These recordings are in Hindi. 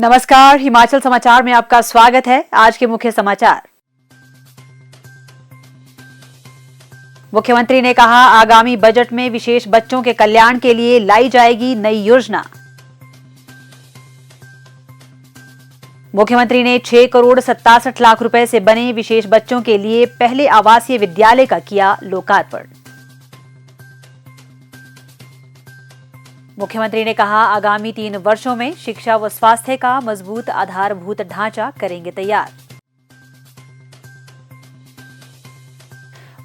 नमस्कार, हिमाचल समाचार में आपका स्वागत है। आज के मुख्य समाचार। मुख्यमंत्री ने कहा, आगामी बजट में विशेष बच्चों के कल्याण के लिए लाई जाएगी नई योजना। मुख्यमंत्री ने 6 करोड़ 67 लाख रुपए से बने विशेष बच्चों के लिए पहले आवासीय विद्यालय का किया लोकार्पण। मुख्यमंत्री ने कहा, आगामी 3 वर्षों में शिक्षा व स्वास्थ्य का मजबूत आधारभूत ढांचा करेंगे तैयार।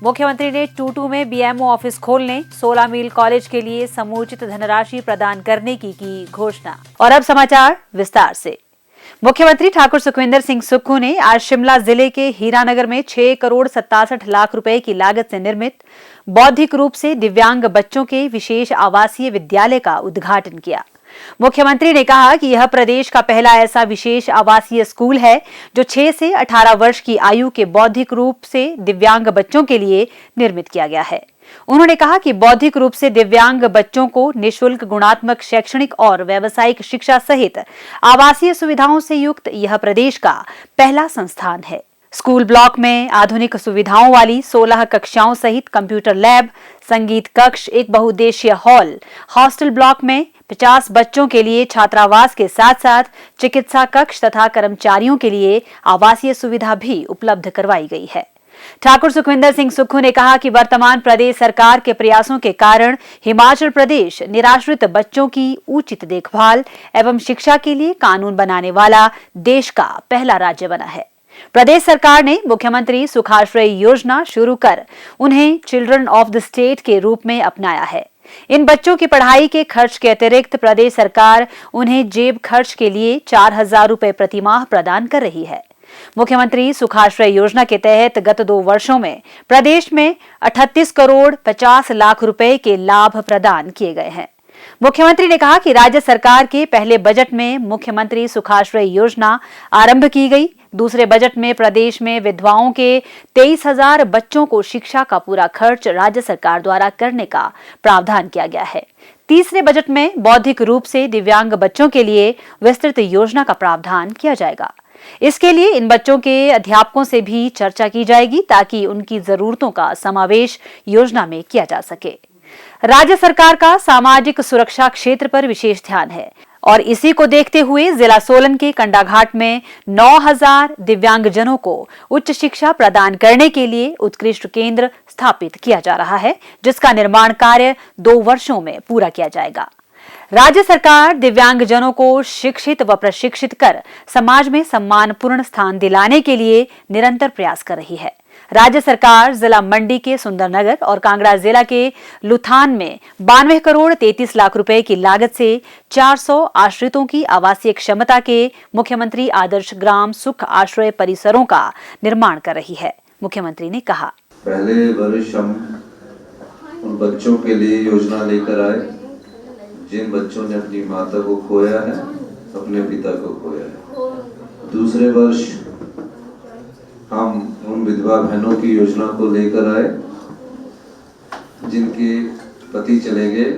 मुख्यमंत्री ने टूटू में बीएमओ ऑफिस खोलने, 16 मील कॉलेज के लिए समुचित धनराशि प्रदान करने की घोषणा। और अब समाचार विस्तार से। मुख्यमंत्री ठाकुर सुखविंदर सिंह सुक्खू ने आज शिमला जिले के हीरानगर में 6 करोड़ 67 लाख रुपए की लागत से निर्मित बौद्धिक रूप से दिव्यांग बच्चों के विशेष आवासीय विद्यालय का उद्घाटन किया। मुख्यमंत्री ने कहा कि यह प्रदेश का पहला ऐसा विशेष आवासीय स्कूल है जो 6 से 18 वर्ष की आयु के बौद्धिक रूप से दिव्यांग बच्चों के लिए निर्मित किया गया है। उन्होंने कहा कि बौद्धिक रूप से दिव्यांग बच्चों को निःशुल्क गुणात्मक शैक्षणिक और व्यावसायिक शिक्षा सहित आवासीय सुविधाओं से युक्त यह प्रदेश का पहला संस्थान है। स्कूल ब्लॉक में आधुनिक सुविधाओं वाली 16 कक्षाओं सहित कंप्यूटर लैब, संगीत कक्ष, एक बहुउद्देशीय हॉल, हॉस्टल ब्लॉक में 50 बच्चों के लिए छात्रावास के साथ साथ चिकित्सा कक्ष तथा कर्मचारियों के लिए आवासीय सुविधा भी उपलब्ध करवाई गई है। ठाकुर सुखविंदर सिंह सुक्खू ने कहा कि वर्तमान प्रदेश सरकार के प्रयासों के कारण हिमाचल प्रदेश निराश्रित बच्चों की उचित देखभाल एवं शिक्षा के लिए कानून बनाने वाला देश का पहला राज्य बना है। प्रदेश सरकार ने मुख्यमंत्री सुखाश्रय योजना शुरू कर उन्हें चिल्ड्रन ऑफ द स्टेट के रूप में अपनाया है। इन बच्चों की पढ़ाई के खर्च के अतिरिक्त प्रदेश सरकार उन्हें जेब खर्च के लिए 4,000 रुपए प्रतिमाह प्रदान कर रही है। मुख्यमंत्री सुखाश्रय योजना के तहत गत 2 वर्षों में प्रदेश में 38 करोड़ 50 लाख रुपए के लाभ प्रदान किए गए हैं। मुख्यमंत्री ने कहा कि राज्य सरकार के पहले बजट में मुख्यमंत्री सुखाश्रय योजना आरंभ की गई। दूसरे बजट में प्रदेश में विधवाओं के 23,000 बच्चों को शिक्षा का पूरा खर्च राज्य सरकार द्वारा करने का प्रावधान किया गया है। तीसरे बजट में बौद्धिक रूप से दिव्यांग बच्चों के लिए विस्तृत योजना का प्रावधान किया जाएगा। इसके लिए इन बच्चों के अध्यापकों से भी चर्चा की जाएगी ताकि उनकी जरूरतों का समावेश योजना में किया जा सके। राज्य सरकार का सामाजिक सुरक्षा क्षेत्र पर विशेष ध्यान है और इसी को देखते हुए जिला सोलन के कंडाघाट में 9,000 दिव्यांगजनों को उच्च शिक्षा प्रदान करने के लिए उत्कृष्ट केंद्र स्थापित किया जा रहा है, जिसका निर्माण कार्य 2 वर्षों में पूरा किया जाएगा। राज्य सरकार दिव्यांगजनों को शिक्षित व प्रशिक्षित कर समाज में सम्मानपूर्ण स्थान दिलाने के लिए निरंतर प्रयास कर रही है। राज्य सरकार जिला मंडी के सुंदरनगर और कांगड़ा जिला के लुथान में 92 करोड़ 33 लाख रुपए की लागत से 400 आश्रितों की आवासीय क्षमता के मुख्यमंत्री आदर्श ग्राम सुख आश्रय परिसरों का निर्माण कर रही है। मुख्यमंत्री ने कहा, पहले वर्ष हम उन बच्चों के लिए योजना लेकर आए जिन बच्चों ने अपनी माता को खोया है, अपने पिता को खोया है। दूसरे वर्ष हम उन विधवा बहनों की योजना को लेकर आए जिनके पति चले गए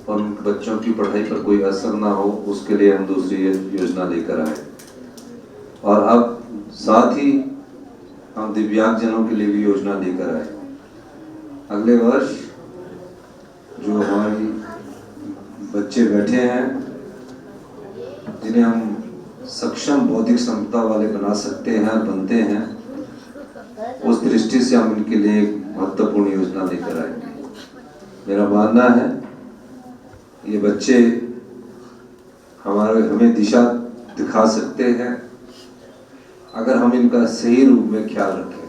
और उन बच्चों की पढ़ाई पर कोई असर ना हो, उसके लिए हम दूसरी योजना लेकर आए। और अब साथ ही हम दिव्यांगजनों के लिए भी योजना लेकर आए। अगले वर्ष जो हमारी बच्चे बैठे हैं जिन्हें हम सक्षम बौद्धिक क्षमता वाले बना सकते हैं, बनते हैं, उस दृष्टि से हम इनके लिए एक महत्वपूर्ण योजना लेकर आएंगे। मेरा मानना है ये बच्चे हमें दिशा दिखा सकते हैं अगर हम इनका सही रूप में ख्याल रखें।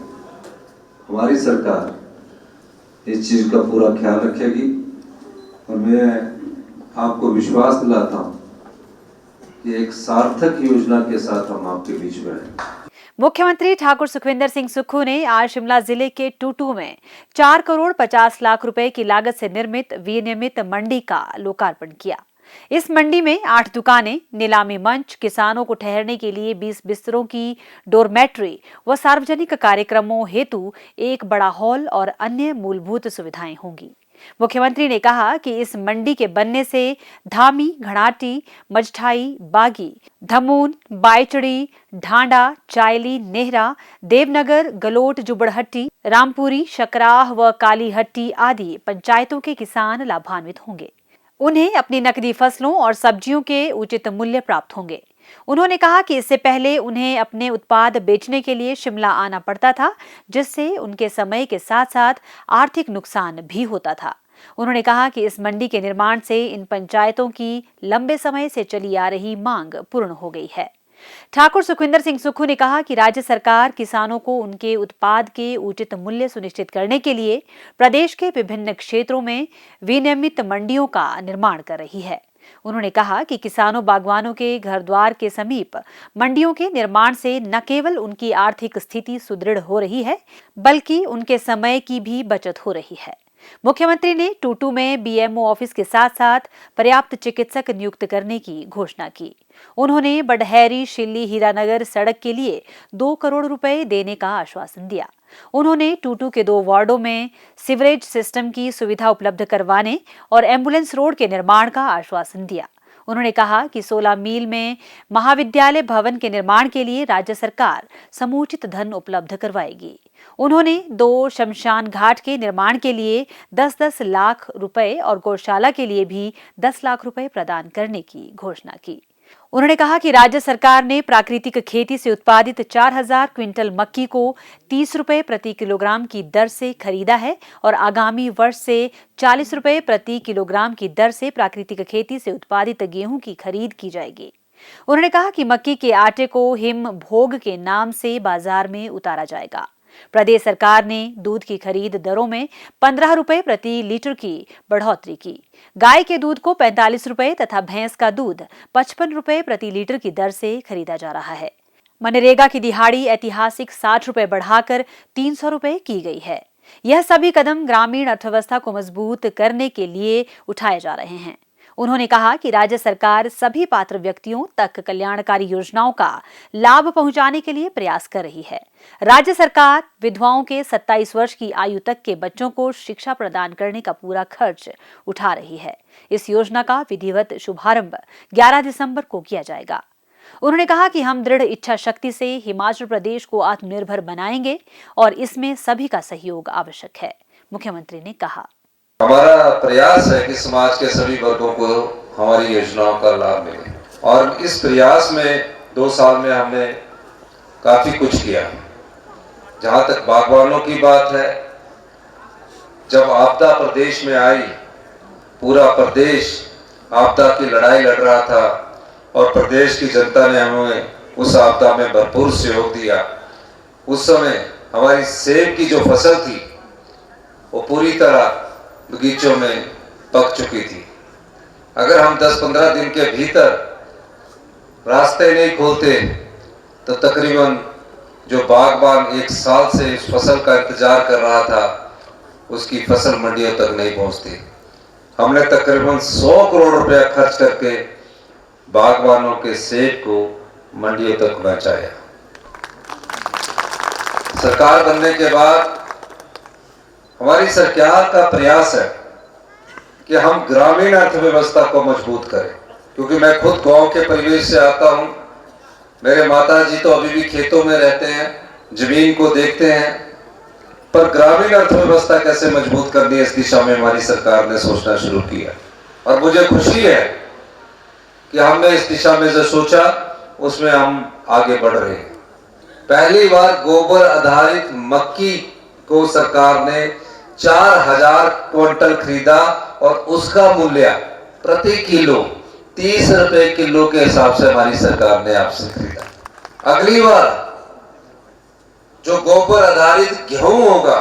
हमारी सरकार इस चीज का पूरा ख्याल रखेगी और मैं आपको विश्वास दिलाता हूं कि एक सार्थक योजना के साथ हम आपके बीच में हैं। मुख्यमंत्री ठाकुर सुखविंदर सिंह सुक्खू ने आज शिमला जिले के टूटू में 4 करोड़ 50 लाख रुपए की लागत से निर्मित विनियमित मंडी का लोकार्पण किया। इस मंडी में 8 दुकानें, नीलामी मंच, किसानों को ठहरने के लिए 20 बिस्तरों की डोरमेट्री व सार्वजनिक कार्यक्रमों हेतु एक बड़ा हॉल और अन्य मूलभूत सुविधाएं होंगी। मुख्यमंत्री ने कहा कि इस मंडी के बनने से धामी, घणाटी, मजठाई, बागी, धमून, बायचड़ी, ढांडा, चायली, नेहरा, देवनगर, गलोट, जुबड़हट्टी, रामपुरी, शकराह व कालीहट्टी आदि पंचायतों के किसान लाभान्वित होंगे। उन्हें अपनी नकदी फसलों और सब्जियों के उचित मूल्य प्राप्त होंगे। उन्होंने कहा कि इससे पहले उन्हें अपने उत्पाद बेचने के लिए शिमला आना पड़ता था, जिससे उनके समय के साथ साथ आर्थिक नुकसान भी होता था। उन्होंने कहा कि इस मंडी के निर्माण से इन पंचायतों की लंबे समय से चली आ रही मांग पूर्ण हो गई है। ठाकुर सुखविंदर सिंह सुक्खू ने कहा कि राज्य सरकार किसानों को उनके उत्पाद के उचित मूल्य सुनिश्चित करने के लिए प्रदेश के विभिन्न क्षेत्रों में विनियमित मंडियों का निर्माण कर रही है। उन्होंने कहा कि किसानों बागवानों के घर द्वार के समीप मंडियों के निर्माण से न केवल उनकी आर्थिक स्थिति सुदृढ़ हो रही है, बल्कि उनके समय की भी बचत हो रही है। मुख्यमंत्री ने टूटू में बीएमओ ऑफिस के साथ साथ पर्याप्त चिकित्सक नियुक्त करने की घोषणा की। उन्होंने बडहैरी शिल्ली हीरानगर सड़क के लिए 2 करोड़ रुपए देने का आश्वासन दिया। उन्होंने टूटू के 2 वार्डों में सीवरेज सिस्टम की सुविधा उपलब्ध करवाने और एम्बुलेंस रोड के निर्माण का आश्वासन दिया। उन्होंने कहा कि 16 मील में महाविद्यालय भवन के निर्माण के लिए राज्य सरकार समुचित धन उपलब्ध करवाएगी। उन्होंने 2 शमशान घाट के निर्माण के लिए 10-10 लाख रुपए और गौशाला के लिए भी 10 लाख रुपए प्रदान करने की घोषणा की। उन्होंने कहा कि राज्य सरकार ने प्राकृतिक खेती से उत्पादित 4000 क्विंटल मक्की को 30 रुपए प्रति किलोग्राम की दर से खरीदा है और आगामी वर्ष से 40 रुपए प्रति किलोग्राम की दर से प्राकृतिक खेती से उत्पादित गेहूं की खरीद की जाएगी। उन्होंने कहा कि मक्की के आटे को हिम भोग के नाम से बाजार में उतारा जाएगा। प्रदेश सरकार ने दूध की खरीद दरों में 15 रुपए प्रति लीटर की बढ़ोतरी की। गाय के दूध को 45 रुपए तथा भैंस का दूध 55 रुपए प्रति लीटर की दर से खरीदा जा रहा है। मनरेगा की दिहाड़ी ऐतिहासिक 60 रुपए बढ़ाकर 300 रुपए की गई है। यह सभी कदम ग्रामीण अर्थव्यवस्था को मजबूत करने के लिए उठाए जा रहे हैं। उन्होंने कहा कि राज्य सरकार सभी पात्र व्यक्तियों तक कल्याणकारी योजनाओं का लाभ पहुंचाने के लिए प्रयास कर रही है। राज्य सरकार विधवाओं के 27 वर्ष की आयु तक के बच्चों को शिक्षा प्रदान करने का पूरा खर्च उठा रही है। इस योजना का विधिवत शुभारंभ 11 दिसंबर को किया जाएगा। उन्होंने कहा कि हम दृढ़ इच्छा शक्ति से हिमाचल प्रदेश को आत्मनिर्भर बनाएंगे और इसमें सभी का सहयोग आवश्यक है। मुख्यमंत्री ने कहा, हमारा प्रयास है कि समाज के सभी वर्गों को हमारी योजनाओं का लाभ मिले और इस प्रयास में 2 साल में हमने काफी कुछ किया। जहां तक बागवानों की बात है, जब आपदा प्रदेश में आई, पूरा प्रदेश आपदा की लड़ाई लड़ रहा था और प्रदेश की जनता ने हमें उस आपदा में भरपूर सहयोग दिया। उस समय हमारी सेब की जो फसल थी वो पूरी तरह बगीचों में पक चुकी थी। अगर हम 10-15 दिन के भीतर रास्ते नहीं खोलते तो तकरीबन जो बागबान 1 साल से इस फसल का इंतजार कर रहा था उसकी फसल मंडियों तक नहीं पहुंचती। हमने तकरीबन 100 करोड़ रुपया खर्च करके बागबानों के सेब को मंडियों तक पहुंचाया। सरकार बनने के बाद हमारी सरकार का प्रयास है कि हम ग्रामीण अर्थव्यवस्था को मजबूत करें, क्योंकि मैं खुद गांव के परिवेश से आता हूं। मेरे माताजी तो अभी भी खेतों में रहते हैं, जमीन को देखते हैं, पर ग्रामीण अर्थव्यवस्था कैसे मजबूत करनी है इस दिशा में हमारी सरकार ने सोचना शुरू किया और मुझे खुशी है कि हमने इस दिशा में जो सोचा उसमें हम आगे बढ़ रहे हैं। पहली बार गोबर आधारित मक्की को सरकार ने 4000 क्विंटल खरीदा और उसका मूल्य प्रति किलो 30 रुपए किलो के हिसाब से हमारी सरकार ने आपसे खरीदा। अगली बार जो गोबर आधारित गेहूं होगा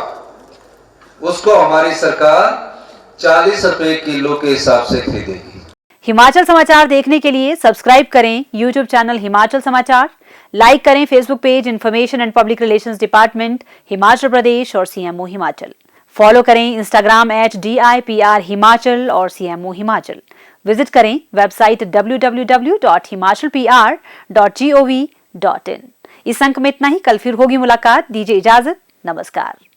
उसको हमारी सरकार 40 रुपए किलो के हिसाब से खरीदेगी। हिमाचल समाचार देखने के लिए सब्सक्राइब करें यूट्यूब चैनल हिमाचल समाचार, लाइक करें Facebook page information and public relations department Himachal Pradesh और सीएमओ हिमाचल। फॉलो करें इंस्टाग्राम @DIPR हिमाचल और CMO हिमाचल। विजिट करें वेबसाइट www.himachalpr.gov.in। इस अंक में इतना ही। कल फिर होगी मुलाकात। दीजिए इजाजत। नमस्कार।